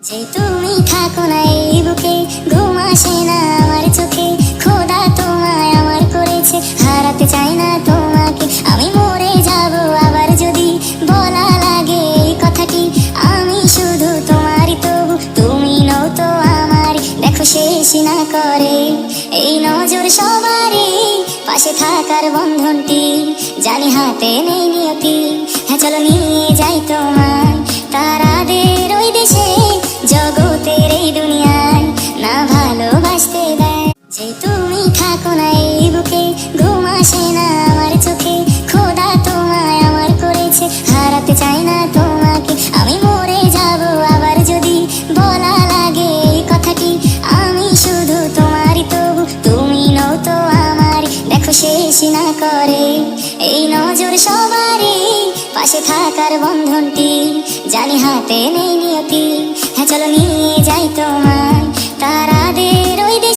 যে তুমি থাকো না এই বুকে, ঘুম আসে না আমার চোখে। খোদা তোমায় আমার করেছে, হারাতে চাই না তোমাকে। আমি মরে যাব আবার যদি বলা লাগে এই কথাটি। আমি শুধু তোমারই, তবু তুমি নও তো আমার। দেখো শেষ না করে এই নজর সবারই, পাশে থাকার বন্ধনটি জানি হাতে নেই নিয়তি। হ্যাঁ চলো নিয়ে যাই তোমায় তারাদের ওই দেশে, জগতের এই দুনিয়ায় না ভালোবাসতে দেয়। যে তুমি থাকো না এই বুকে, ঘুম আসে না আমার চোখে। খোদা তোমায় আমার করেছে, হারাতে চাই না তোমাকে। আমি মরে যাব আবার যদি বলা লাগে এই কথাটি। আমি শুধু তোমারই, তবু তুমি নও তো আমার। দেখো শেষ না করে এই নজর সবারই, পাশে থাকার বন্ধনটি জানি হাতে নেই নিয়তি।